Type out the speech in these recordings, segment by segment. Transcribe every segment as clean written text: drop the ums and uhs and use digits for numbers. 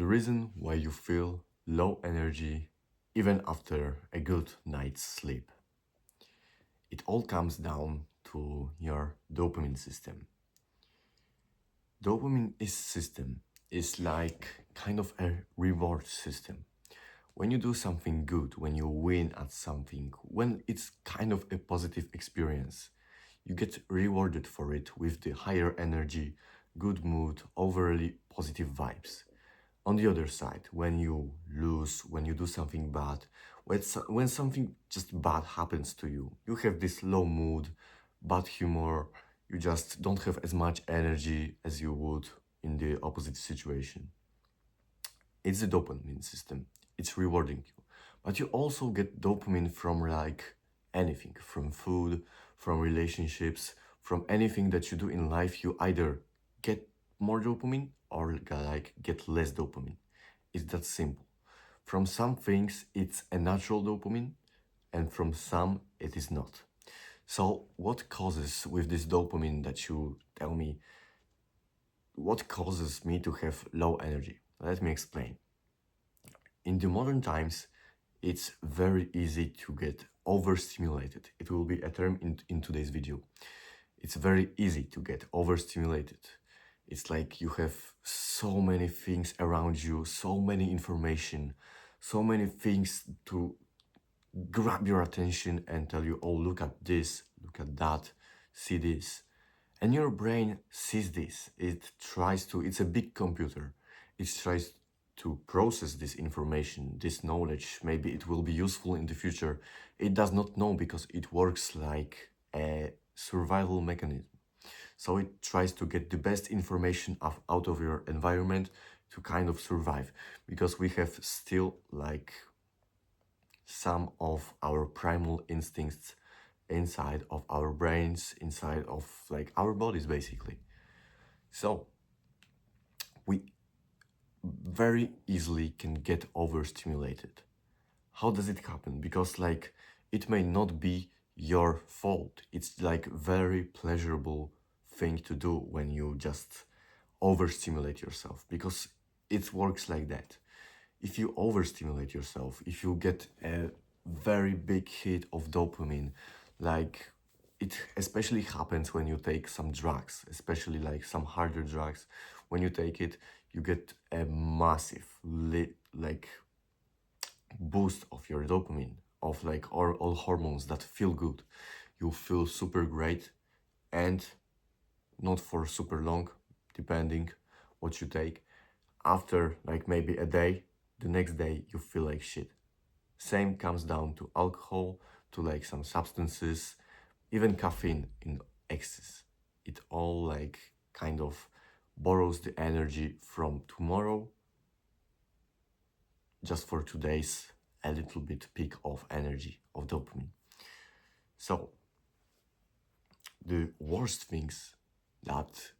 the reason why you feel low energy even after a good night's sleep. It all comes down to your dopamine system. Dopamine is system is like kind of a reward system. When you do something good, when you win at something, when it's kind of a positive experience, you get rewarded for it with the higher energy, good mood, overly positive vibes. On the other side, when you lose, when you do something bad, when something just bad happens to you, you have this low mood, bad humor, you just don't have as much energy as you would in the opposite situation. It's the dopamine system. It's rewarding you. But you also get dopamine from like anything, from food, from relationships, from anything that you do in life. You either get more dopamine or like get less dopamine. It's that simple. From some things, it's a natural dopamine, and from some, it is not. So, what causes with this dopamine that you tell me, what causes me to have low energy? Let me explain. In the modern times, it's very easy to get overstimulated. It will be a term in today's video. It's very easy to get overstimulated. It's like you have so many things around you, so many information, so many things to grab your attention and tell you, oh, look at this, look at that, see this. And your brain sees this. It's a big computer. It tries to process this information, this knowledge. Maybe it will be useful in the future. It does not know because it works like a survival mechanism. So it tries to get the best information out of your environment to kind of survive, because we have still like some of our primal instincts inside of our brains, inside of like our bodies basically. So we very easily can get overstimulated. How does it happen? Because like it may not be your fault. It's like very pleasurable thing to do when you just overstimulate yourself, because it works like that. If you overstimulate yourself, if you get a very big hit of dopamine, like it especially happens when you take some drugs, especially like some harder drugs. When you take it, you get a massive like boost of your dopamine, of like all hormones that feel good. You feel super great, and not for super long, depending what you take. After like maybe a day, the next day you feel like shit. Same comes down to alcohol, to like some substances, even caffeine in excess. It all like kind of borrows the energy from tomorrow just for today's a little bit peak of energy, of dopamine. So the worst things that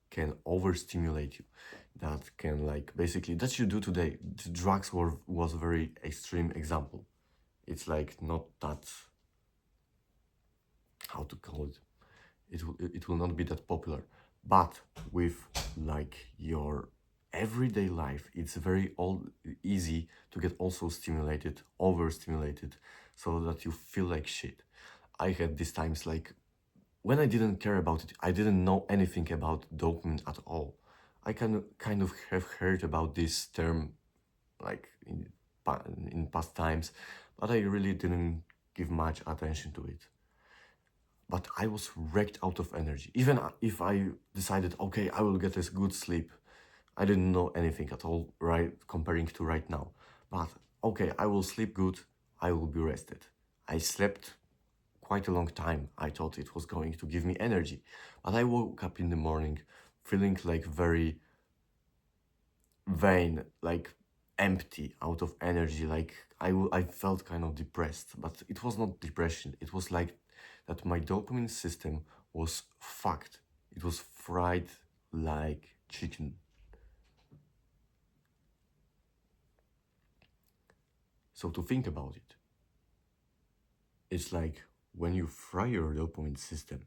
can overstimulate you, that can like basically that you do today. The drugs was a very extreme example. It's like not that, how to call it. It will not be that popular, but with like your everyday life, it's very easy to get also stimulated, overstimulated, so that you feel like shit. I had these times like when I didn't care about it, I didn't know anything about dopamine at all. I kind of have heard about this term like in past times, but I really didn't give much attention to it. But I was wrecked out of energy. Even if I decided, okay, I will get a good sleep, I didn't know anything at all, right, comparing to right now. But okay, I will sleep good, I will be rested. I slept quite a long time. I thought it was going to give me energy. But I woke up in the morning feeling like very vain, like empty, out of energy. Like I felt kind of depressed, but it was not depression. It was like that my dopamine system was fucked. It was fried like chicken. So to think about it, it's like when you fry your dopamine system,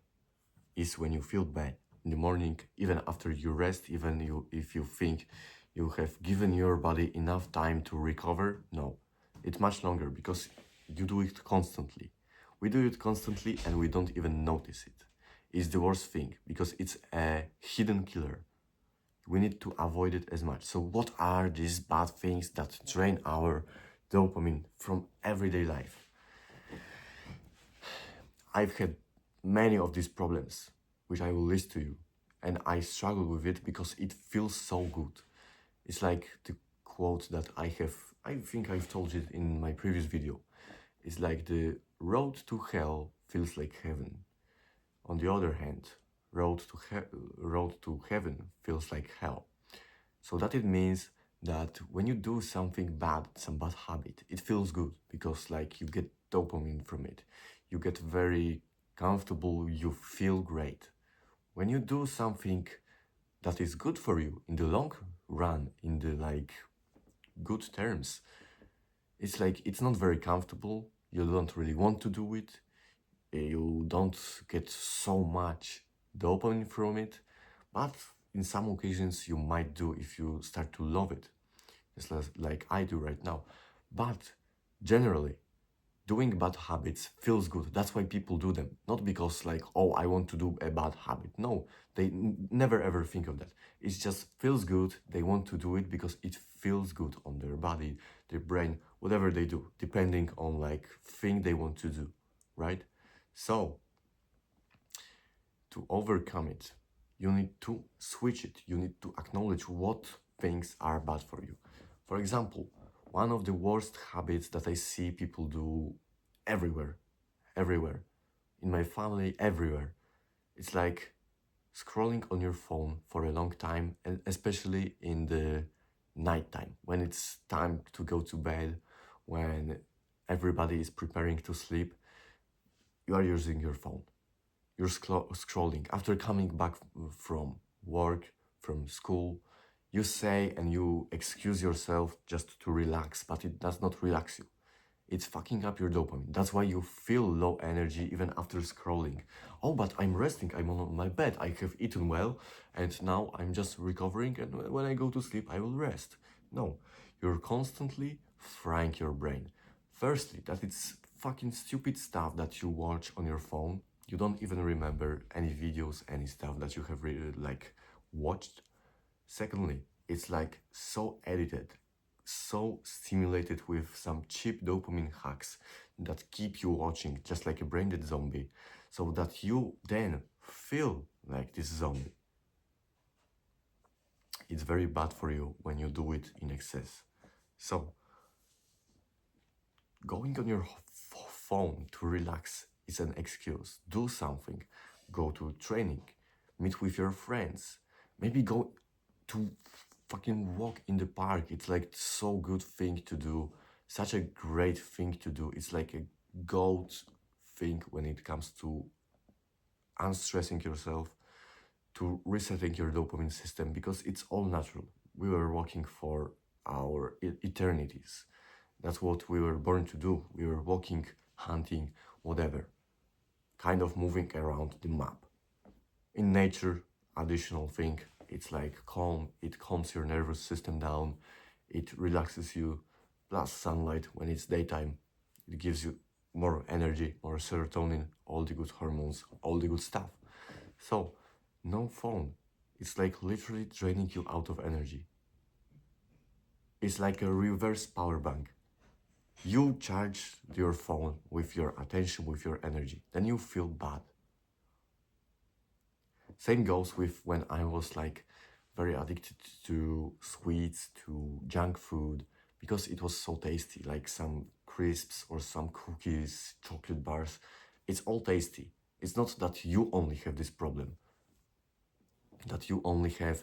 is when you feel bad in the morning, even after you rest, even if you think you have given your body enough time to recover? No, it's much longer because you do it constantly. We do it constantly and we don't even notice it. It's the worst thing because it's a hidden killer. We need to avoid it as much. So what are these bad things that drain our dopamine from everyday life? I've had many of these problems, which I will list to you, and I struggle with it because it feels so good. It's like the quote that I think I've told it in my previous video. It's like the road to hell feels like heaven. On the other hand, road to heaven feels like hell. So that it means that when you do something bad, some bad habit, it feels good because like you get dopamine from it. You get very comfortable, you feel great. When you do something that is good for you in the long run, in the like good terms, it's like it's not very comfortable. You don't really want to do it. You don't get so much dopamine from it, but in some occasions you might do if you start to love it, just like I do right now. But generally, doing bad habits feels good. That's why people do them. Not because like, oh, I want to do a bad habit. No, they never ever think of that. It just feels good. They want to do it because it feels good on their body, their brain, whatever they do, depending on like thing they want to do, right? So to overcome it, you need to switch it. You need to acknowledge what things are bad for you. For example, one of the worst habits that I see people do everywhere, in my family, everywhere, it's like scrolling on your phone for a long time, and especially in the nighttime, when it's time to go to bed, when everybody is preparing to sleep, you are using your phone. You're scrolling. After coming back from work, from school, you say and you excuse yourself just to relax, but it does not relax you. It's fucking up your dopamine. That's why you feel low energy even after scrolling. Oh, but I'm resting. I'm on my bed. I have eaten well, and now I'm just recovering. And when I go to sleep, I will rest. No, you're constantly frying your brain. Firstly, that it's fucking stupid stuff that you watch on your phone. You don't even remember any videos, any stuff that you have really like watched. Secondly, it's like so edited, so stimulated with some cheap dopamine hacks that keep you watching just like a brain-dead zombie, so that you then feel like this zombie. It's very bad for you when you do it in excess. So, going on your phone to relax is an excuse. Do something. Go to training, meet with your friends, maybe go to fucking walk in the park. It's like so good thing to do, such a great thing to do. It's like a goat thing when it comes to unstressing yourself, to resetting your dopamine system, because it's all natural. We were walking for our eternities. That's what we were born to do. We were walking, hunting, whatever, kind of moving around the map. In nature, additional thing, it's like calm, it calms your nervous system down, it relaxes you, plus sunlight when it's daytime, it gives you more energy, more serotonin, all the good hormones, all the good stuff. So, no phone. It's like literally draining you out of energy. It's like a reverse power bank. You charge your phone with your attention, with your energy, then you feel bad. Same goes with when I was like very addicted to sweets, to junk food, because it was so tasty, like some crisps or some cookies, chocolate bars. It's all tasty. It's not that you only have this problem, that you only have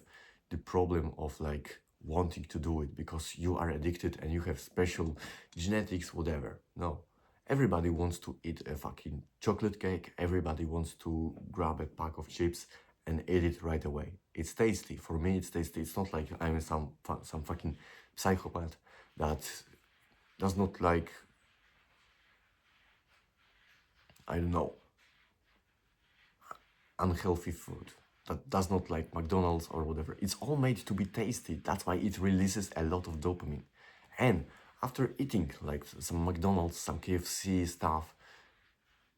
the problem of like wanting to do it because you are addicted and you have special genetics, whatever. No. Everybody wants to eat a fucking chocolate cake. Everybody wants to grab a pack of chips and eat it right away. It's tasty. For me, it's tasty. It's not like I'm some fucking psychopath that does not like, I don't know, unhealthy food. that does not like McDonald's or whatever. It's all made to be tasty. That's why it releases a lot of dopamine. And after eating like some McDonald's, some KFC stuff,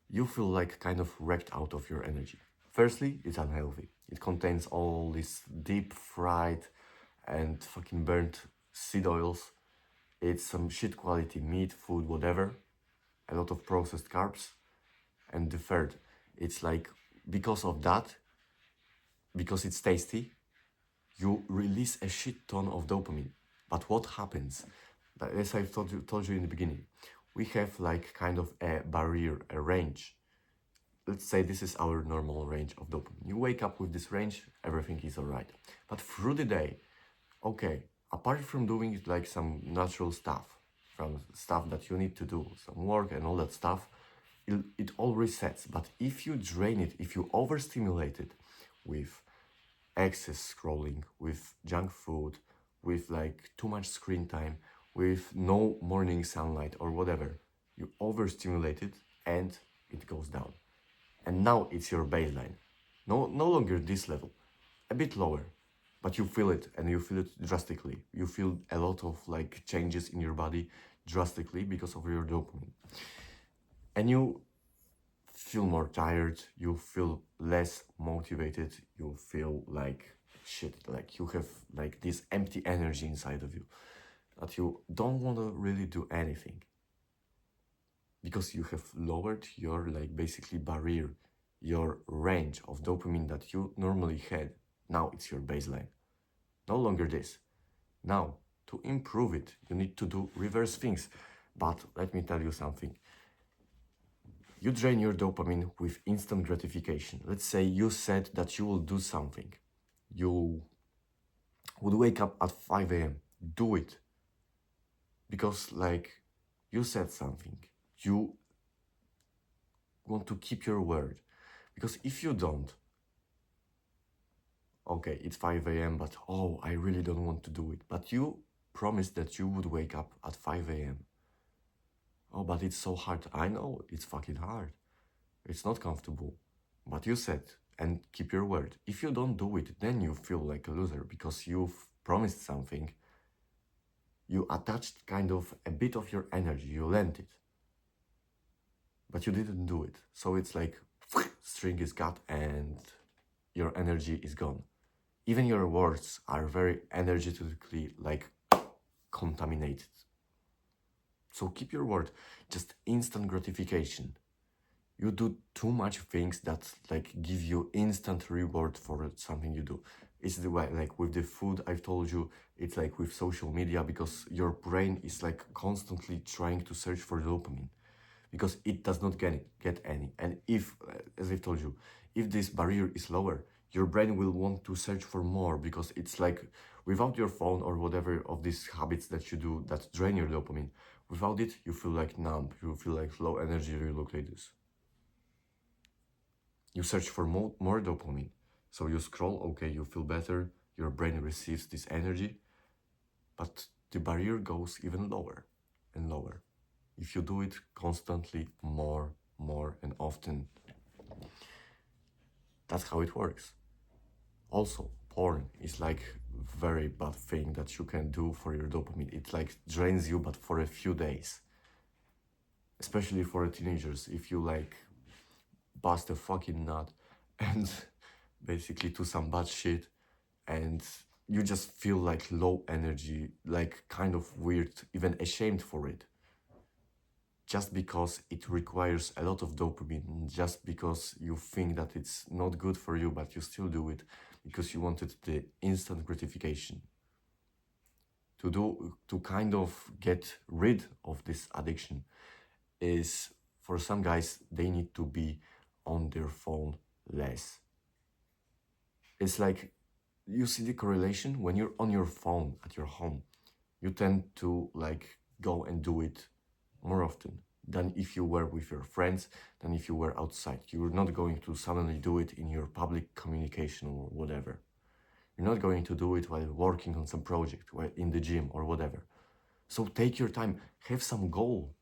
you feel like kind of wrecked out of your energy. Firstly, it's unhealthy. It contains all this deep fried and fucking burnt seed oils. It's some shit quality meat, food, whatever. A lot of processed carbs. And the third, it's like because of that, because it's tasty, you release a shit ton of dopamine. But what happens? As I told you in the beginning, we have like kind of a barrier, a range. Let's say this is our normal range of dopamine. You wake up with this range, everything is alright. But through the day, okay, apart from doing like some natural stuff, from stuff that you need to do, some work and all that stuff, it all resets. But if you drain it, if you overstimulate it with excess scrolling, with junk food, with like too much screen time, with no morning sunlight or whatever, you overstimulate it and it goes down. And now it's your baseline. No longer this level, a bit lower, but you feel it, and you feel it drastically. You feel a lot of like changes in your body drastically because of your dopamine. And you feel more tired, you feel less motivated, you feel like shit, like you have like this empty energy inside of you that you don't want to really do anything because you have lowered your like basically barrier, your range of dopamine that you normally had. Now it's your baseline, no longer this. Now to improve it, you need to do reverse things. But let me tell you something. You drain your dopamine with instant gratification. Let's say you said that you will do something. You would wake up at 5 a.m. Do it. Because, like, you said something. You want to keep your word. Because if you don't, okay, it's 5 a.m., but oh, I really don't want to do it. But you promised that you would wake up at 5 a.m. Oh, but it's so hard. I know, it's fucking hard. It's not comfortable. But you said, and keep your word. If you don't do it, then you feel like a loser because you've promised something. You attached kind of a bit of your energy, you lent it. But you didn't do it. So it's like string is cut and your energy is gone. Even your words are very energetically like contaminated. So keep your word. Just instant gratification. You do too much things that like give you instant reward for something you do. It's the way, like with the food I've told you, it's like with social media, because your brain is like constantly trying to search for dopamine because it does not get any. And if, as I've told you, if this barrier is lower, your brain will want to search for more because it's like without your phone or whatever of these habits that you do that drain your dopamine, without it, you feel like numb, you feel like low energy, you look like this. You search for more dopamine. So you scroll, okay, you feel better, your brain receives this energy, but the barrier goes even lower and lower. If you do it constantly, more, and often, that's how it works. Also, porn is like very bad thing that you can do for your dopamine. It like drains you, but for a few days. Especially for teenagers, if you like bust a fucking nut and basically do some bad shit and you just feel like low energy, like kind of weird, even ashamed for it. Just because it requires a lot of dopamine, just because you think that it's not good for you, but you still do it because you wanted the instant gratification. To kind of get rid of this addiction is, for some guys, they need to be on their phone less. It's like, you see the correlation when you're on your phone at your home, you tend to like go and do it more often than if you were with your friends, than if you were outside. You're not going to suddenly do it in your public communication or whatever. You're not going to do it while working on some project, while in the gym or whatever. So take your time, have some goal.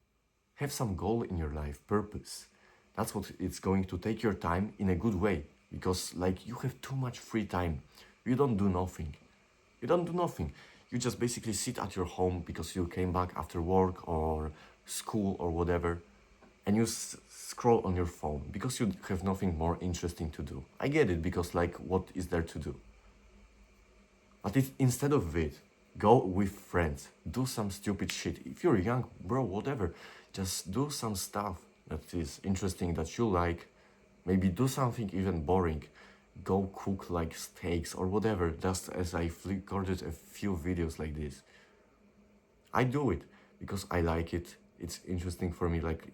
Have some goal in your life, purpose. That's what it's going to take your time in a good way. because like you have too much free time. You don't do nothing. You don't do nothing. You just basically sit at your home because you came back after work or school or whatever, and you scroll on your phone because you have nothing more interesting to do. I get it, because like what is there to do? But if instead of it, go with friends, do some stupid shit. If you're young, bro, whatever, just do some stuff that is interesting that you like. Maybe do something even boring. Go cook like steaks or whatever, just as I recorded a few videos like this. I do it because I like it. It's interesting for me, like,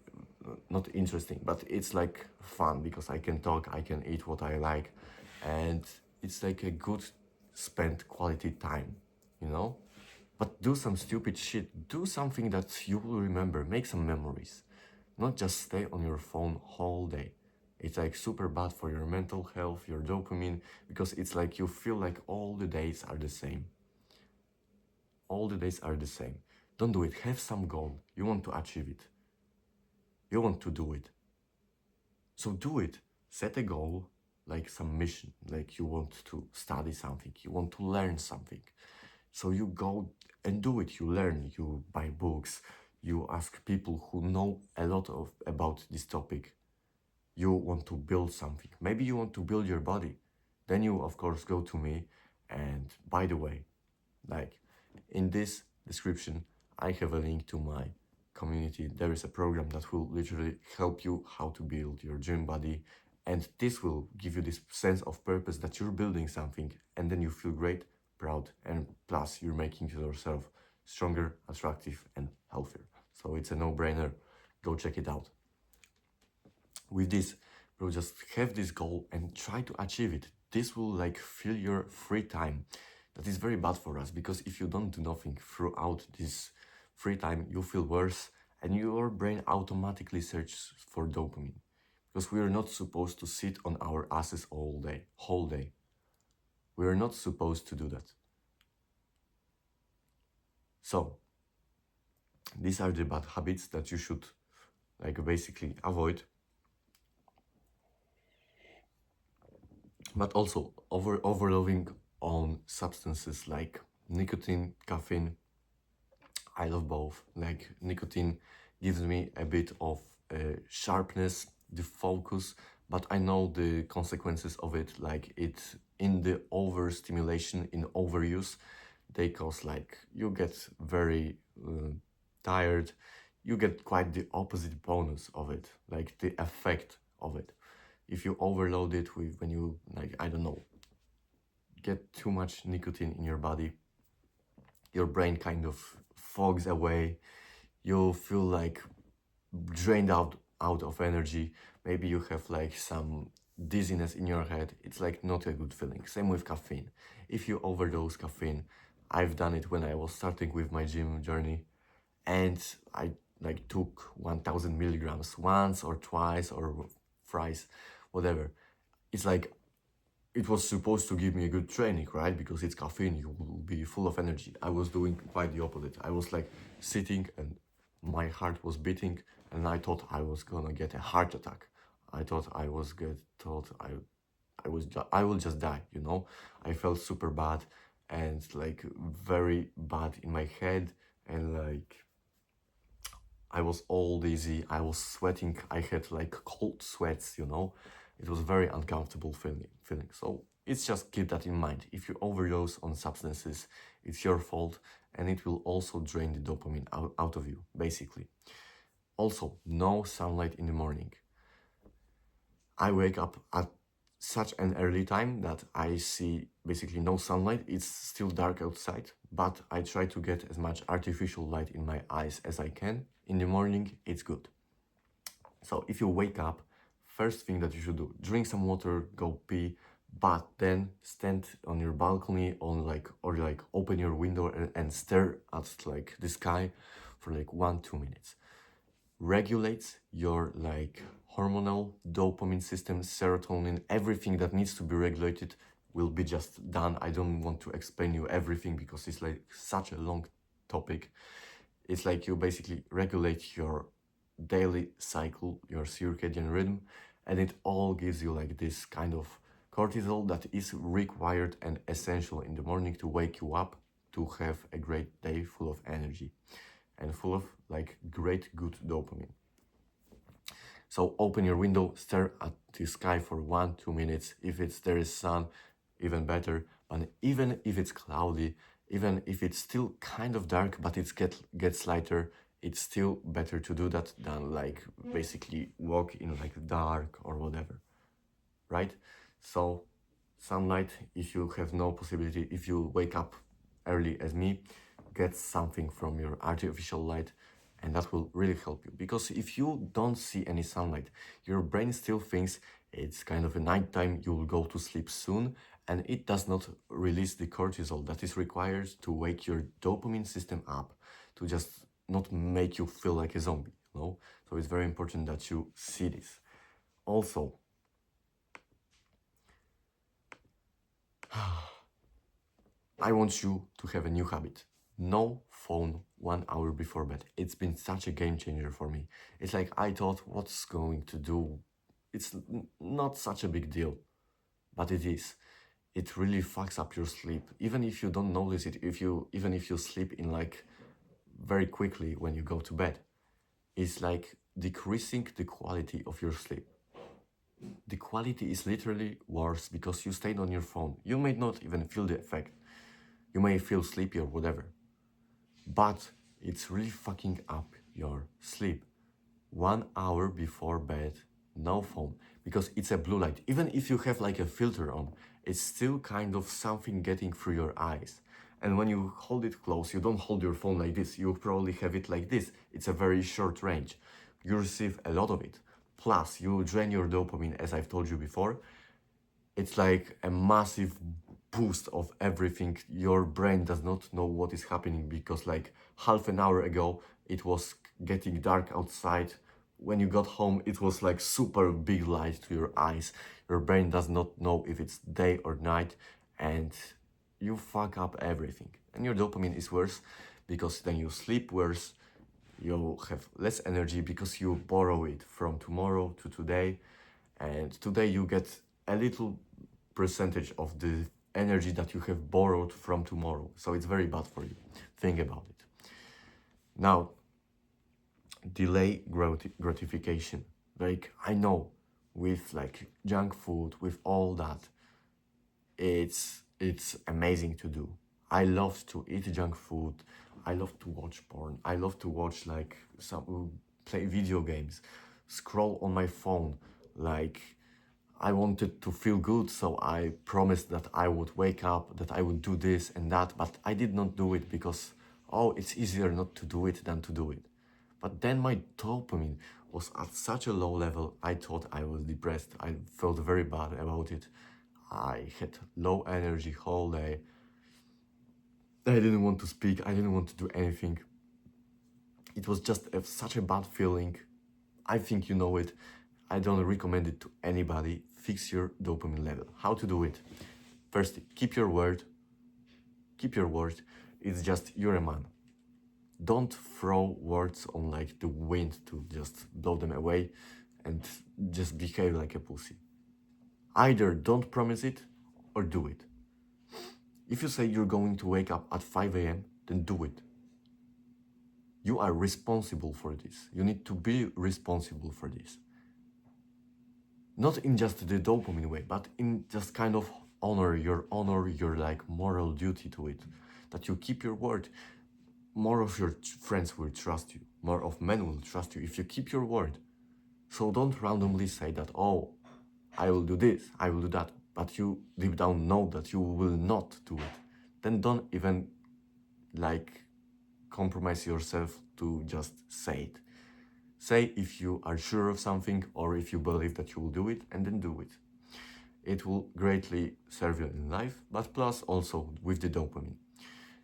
not interesting, but it's like fun because I can talk, I can eat what I like, and it's like a good spent quality time, you know? But do some stupid shit. Do something that you will remember. Make some memories. Not just stay on your phone whole day. It's like super bad for your mental health, your dopamine, because it's like you feel like all the days are the same. All the days are the same. Don't do it. Have some goal. You want to achieve it. You want to do it. So do it. Set a goal, like some mission, like you want to study something, you want to learn something. So you go and do it. You learn, you buy books, you ask people who know a lot about this topic. You want to build something. Maybe you want to build your body. Then you, of course, go to me. And by the way, like in this description, I have a link to my community. There is a program that will literally help you how to build your gym body. And this will give you this sense of purpose that you're building something, and then you feel great, proud, and plus you're making yourself stronger, attractive, and healthier. So it's a no-brainer. Go check it out. With this, bro, just have this goal and try to achieve it. This will like fill your free time. That is very bad for us, because if you don't do nothing throughout this free time, you feel worse and your brain automatically searches for dopamine, because we are not supposed to sit on our asses all day, whole day. We are not supposed to do that. So these are the bad habits that you should like basically avoid. But also overloading on substances like nicotine, caffeine. I love both. Like nicotine gives me a bit of sharpness, the focus, but I know the consequences of it. Like it in the overstimulation, in overuse, they cause like you get very tired. You get quite the opposite bonus of it, like the effect of it. If you overload it with, when you like, I don't know, get too much nicotine in your body, your brain kind of fogs away. You feel like drained out of energy. Maybe you have like some dizziness in your head. It's like not a good feeling. Same with caffeine. If you overdose caffeine, I've done it when I was starting with my gym journey, and I like took 1000 milligrams once or twice or thrice, whatever. It's like it was supposed to give me a good training, right? Because it's caffeine, you will be full of energy. I was doing quite the opposite. I was like sitting and my heart was beating, and I thought I was gonna get a heart attack. I thought I was good. Thought I will just die. You know, I felt super bad and like very bad in my head, and like I was all dizzy. I was sweating. I had like cold sweats. You know, it was very uncomfortable feeling. So it's just keep that in mind. If you overdose on substances, it's your fault, and it will also drain the dopamine out of you, basically. Also, no sunlight in the morning. I wake up at such an early time that I see basically no sunlight. It's still dark outside, but I try to get as much artificial light in my eyes as I can. In the morning, it's good. So if you wake up, first thing that you should do, drink some water, go pee, but then stand on your balcony on like, or like open your window and stare at like the sky for like 1-2 minutes. Regulates your like hormonal dopamine system, serotonin, everything that needs to be regulated will be just done. I don't want to explain you everything because it's like such a long topic. It's like you basically regulate your daily cycle, your circadian rhythm, and it all gives you like this kind of Cortisol that is required and essential in the morning to wake you up to have a great day full of energy and full of like great good dopamine. So open your window, stare at the sky for 1-2 minutes. If there is sun, even better. But even if it's cloudy, even if it's still kind of dark, but it gets lighter, it's still better to do that than like basically walk in like dark or whatever, right? So sunlight, if you have no possibility, if you wake up early as me, get something from your artificial light, and that will really help you. Because if you don't see any sunlight, your brain still thinks it's kind of a nighttime, you will go to sleep soon, and it does not release the cortisol that is required to wake your dopamine system up, to just not make you feel like a zombie, you know? So it's very important that you see this. Also, I want you to have a new habit. No phone 1 hour before bed. It's been such a game changer for me. It's like I thought, what's going to do? It's not such a big deal, but it is. It really fucks up your sleep. Even if you don't notice it, even if you sleep in like very quickly when you go to bed, it's like decreasing the quality of your sleep. The quality is literally worse because you stayed on your phone. You may not even feel the effect. You may feel sleepy or whatever, but it's really fucking up your sleep. 1 hour before bed, no phone, because it's a blue light. Even if you have like a filter on, it's still kind of something getting through your eyes. And when you hold it close, you don't hold your phone like this, you probably have it like this. It's a very short range. You receive a lot of it. Plus, you drain your dopamine, as I've told you before. It's like a massive boost of everything. Your brain does not know what is happening because like half an hour ago it was getting dark outside. When you got home it was like super big light to your eyes. Your brain does not know if it's day or night, and you fuck up everything. And your dopamine is worse because then you sleep worse, you have less energy because you borrow it from tomorrow to today, and today you get a little percentage of the energy that you have borrowed from tomorrow. So it's very bad for you. Think about it. Now, delay gratification. Like, I know with like junk food, with all that, it's amazing to do. I love to eat junk food. I love to watch porn. I love to watch like play video games, scroll on my phone. Like, I wanted to feel good, so I promised that I would wake up, that I would do this and that, but I did not do it because, oh, it's easier not to do it than to do it. But then my dopamine was at such a low level, I thought I was depressed. I felt very bad about it. I had low energy whole day. I didn't want to speak, I didn't want to do anything. It was just such a bad feeling. I think you know it. I don't recommend it to anybody. Fix your dopamine level. How to do it? First, keep your word. Keep your word. It's just you're a man. Don't throw words on like the wind to just blow them away and just behave like a pussy. Either don't promise it or do it. If you say you're going to wake up at 5 a.m., then do it. You are responsible for this. You need to be responsible for this. Not in just the dopamine way, but in just kind of honor your like moral duty to it. That you keep your word. More of your friends will trust you. More of men will trust you if you keep your word. So don't randomly say that, oh, I will do this, I will do that, but you deep down know that you will not do it. Then don't even like compromise yourself to just say it. Say if you are sure of something or if you believe that you will do it, and then do it. It will greatly serve you in life, but plus also with the dopamine.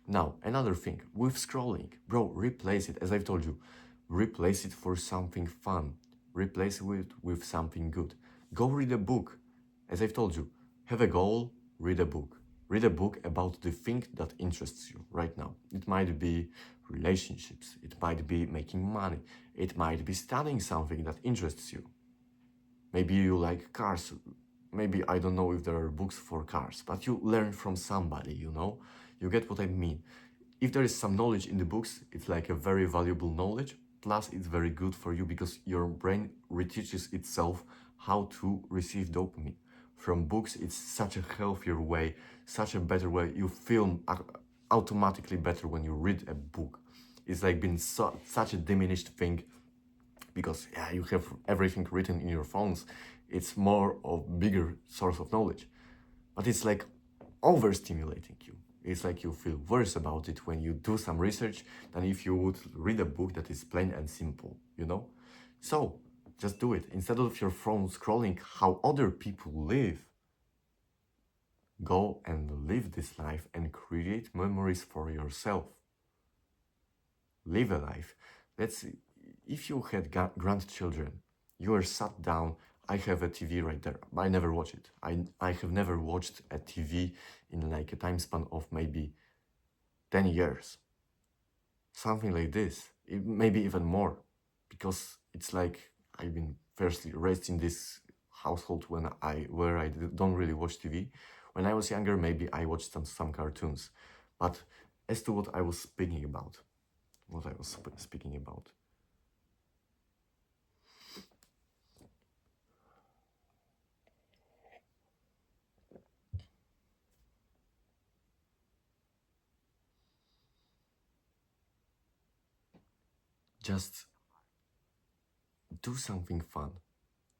Now, another thing, with scrolling, bro, replace it, as I've told you, replace it for something fun. Replace it with something good. Go read a book. As I've told you, have a goal, read a book. Read a book about the thing that interests you right now. It might be relationships, it might be making money, it might be studying something that interests you. Maybe you like cars, maybe I don't know if there are books for cars, but you learn from somebody, you know? You get what I mean. If there is some knowledge in the books, it's like a very valuable knowledge. Plus, it's very good for you because your brain reteaches itself how to receive dopamine. From books, it's such a healthier way, such a better way. You feel automatically better when you read a book. It's like been such a diminished thing because yeah, you have everything written in your phones. It's more of bigger source of knowledge, but it's like overstimulating you. It's like you feel worse about it when you do some research than if you would read a book that is plain and simple, you know? So just do it. Instead of your phone scrolling how other people live, go and live this life and create memories for yourself. Live a life. Let's see, if you had grandchildren, you are sat down. I have a TV right there. I never watch it. I have never watched a TV in like a time span of maybe 10 years. Something like this, maybe even more, because it's like I've been firstly raised in this household where I don't really watch TV. When I was younger, maybe I watched some cartoons, but as to what I was speaking about, just do something fun.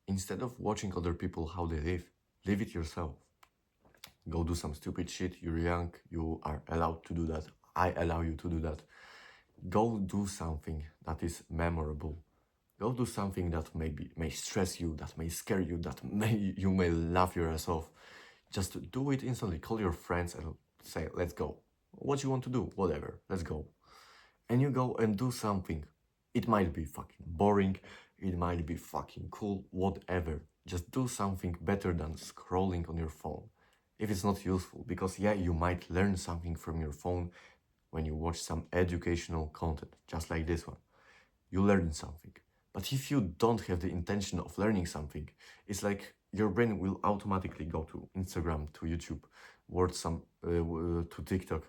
Instead of watching other people how they live it yourself. Go do some stupid shit. You're young, you are allowed to do that. I allow you to do that. Go do something that is memorable. Go do something that may stress you, that may scare you, that you may laugh your ass off. Just do it instantly. Call your friends and say, let's go. What you want to do, whatever, let's go. And you go and do something. It might be fucking boring, it might be fucking cool, whatever. Just do something better than scrolling on your phone. If it's not useful, because yeah, you might learn something from your phone when you watch some educational content, just like this one. You learn something. But if you don't have the intention of learning something, it's like your brain will automatically go to Instagram, to YouTube, to TikTok,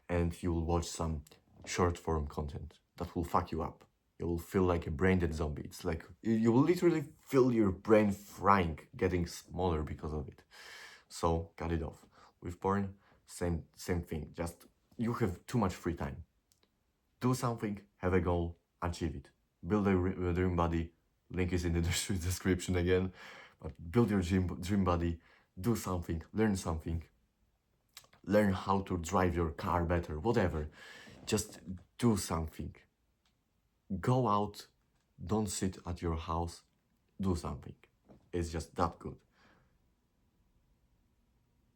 and you'll watch some short form content that will fuck you up. You will feel like a brain dead zombie. It's like you will literally feel your brain frying, getting smaller because of it. So cut it off. With porn, same thing. Just you have too much free time. Do something, have a goal, achieve it. Build a dream body. Link is in the description again. But build your dream body. Do something, learn how to drive your car better, whatever. Just do something. Go out, don't sit at your house, do something. It's just that good.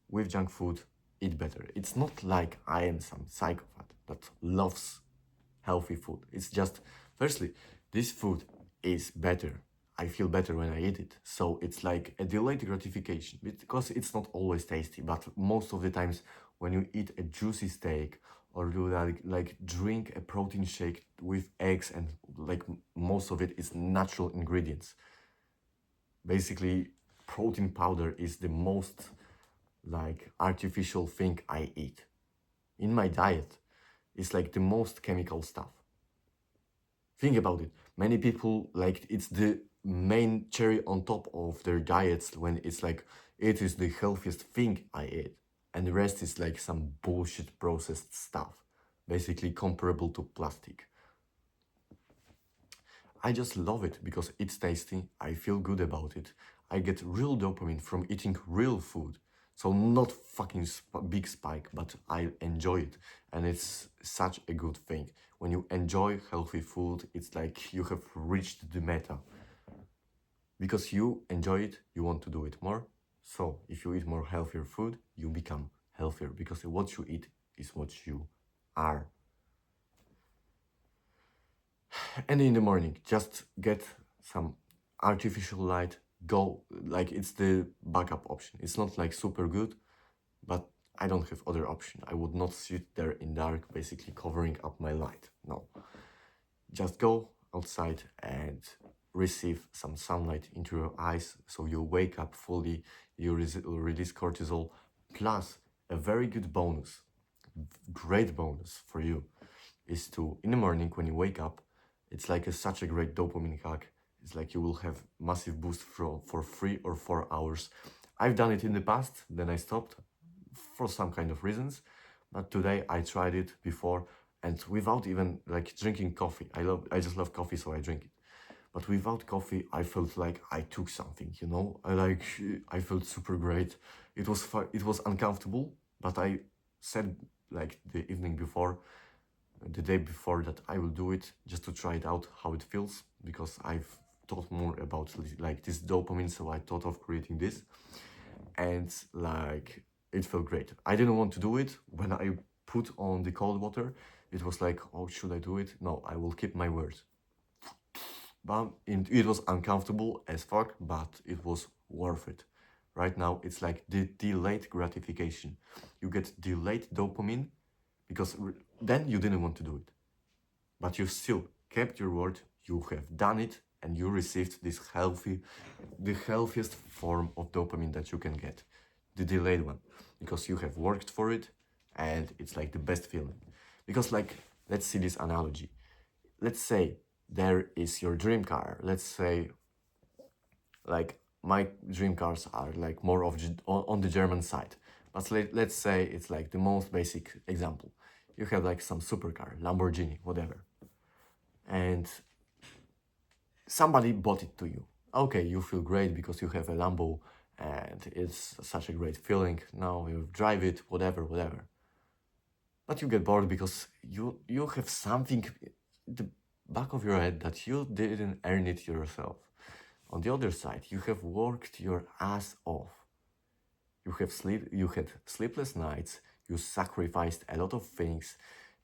With junk food, eat better. It's not like I am some psychopath that loves healthy food. It's just, firstly, this food is better. I feel better when I eat it. So it's like a delayed gratification because it's not always tasty, but most of the times when you eat a juicy steak or do like drink a protein shake with eggs and like most of it is natural ingredients. Basically, protein powder is the most like artificial thing I eat. In my diet, it's like the most chemical stuff. Think about it. Many people like it's the main cherry on top of their diets when it's like it is the healthiest thing I eat, and the rest is like some bullshit processed stuff, basically comparable to plastic. I just love it because it's tasty, I feel good about it, I get real dopamine from eating real food. So not fucking big spike, but I enjoy it. And it's such a good thing. When you enjoy healthy food, it's like you have reached the meta. Because you enjoy it, you want to do it more. So if you eat more healthier food, you become healthier because what you eat is what you are. And in the morning, just get some artificial light. Go, like it's the backup option. It's not like super good, but I don't have other option. I would not sit there in dark, basically covering up my light. No. Just go outside and receive some sunlight into your eyes, so you wake up fully, you release cortisol, plus a very good bonus, great bonus for you is to, in the morning when you wake up, it's like such a great dopamine hack. It's like you will have massive boost for 3 or 4 hours. I've done it in the past, then I stopped for some kind of reasons, but today I tried it before, and without even like drinking coffee. I just love coffee, so I drink it. But without coffee, I felt like I took something, you know. I felt super great. It was uncomfortable, but I said like the evening before, the day before, that I will do it just to try it out how it feels, because I've thought more about like this dopamine, so I thought of creating this, and like it felt great. I didn't want to do it when I put on the cold water. It was like, oh, should I do it? No, I will keep my word. But it was uncomfortable as fuck, but it was worth it. Right now, it's like the delayed gratification. You get delayed dopamine because then you didn't want to do it. But you still kept your word, you have done it, and you received this the healthiest form of dopamine that you can get, the delayed one, because you have worked for it, and it's like the best feeling. Because like, let's see this analogy. Let's say there is your dream car. Let's say like my dream cars are like more of on the German side. But let's say it's like the most basic example. You have like some supercar, Lamborghini, whatever. And somebody bought it to you. Okay, you feel great because you have a Lambo and it's such a great feeling. Now you drive it, whatever. But you get bored because you have something in the back of your head that you didn't earn it yourself. On the other side, you have worked your ass off. You had sleepless nights, you sacrificed a lot of things,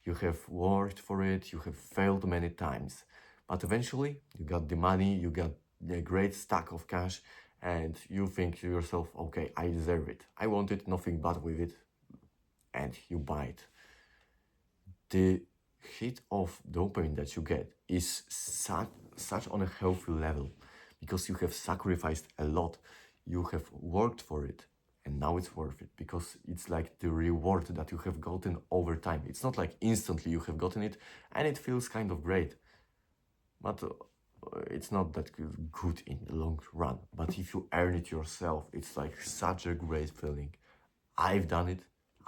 you have worked for it, you have failed many times. But eventually, you got the money, you got a great stack of cash, and you think to yourself, okay, I deserve it. I wanted nothing but with it, and you buy it. The hit of dopamine that you get is such on a healthy level, because you have sacrificed a lot, you have worked for it, and now it's worth it, because it's like the reward that you have gotten over time. It's not like instantly you have gotten it and it feels kind of great, but it's not that good in the long run. But if you earn it yourself, it's like such a great feeling. I've done it,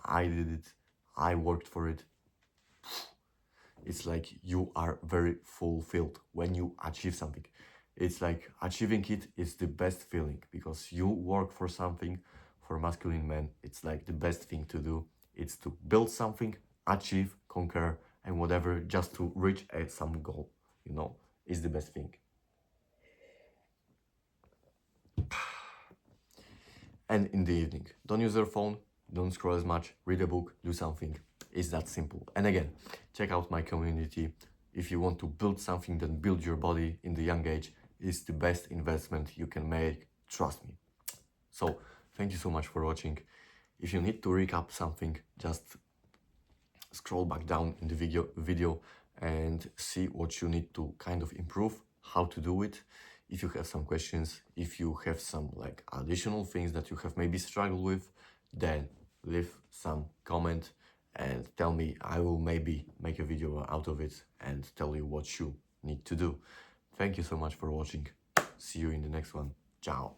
I did it, I worked for it. It's like you are very fulfilled when you achieve something. It's like achieving it is the best feeling, because you work for something. For masculine men, it's like the best thing to do. It's to build something, achieve, conquer, and whatever, just to reach some goal, you know, is the best thing. And in the evening, don't use your phone, don't scroll as much, read a book, do something. It's that simple. And again, check out my community. If you want to build something, then build your body in the young age. It's the best investment you can make, trust me. So, thank you so much for watching. If you need to recap something, just scroll back down in the video and see what you need to kind of improve, how to do it. If you have some questions, if you have some like additional things that you have maybe struggled with, then leave some comment and tell me. I will maybe make a video out of it and tell you what you need to do. Thank you so much for watching. See you in the next one. Ciao.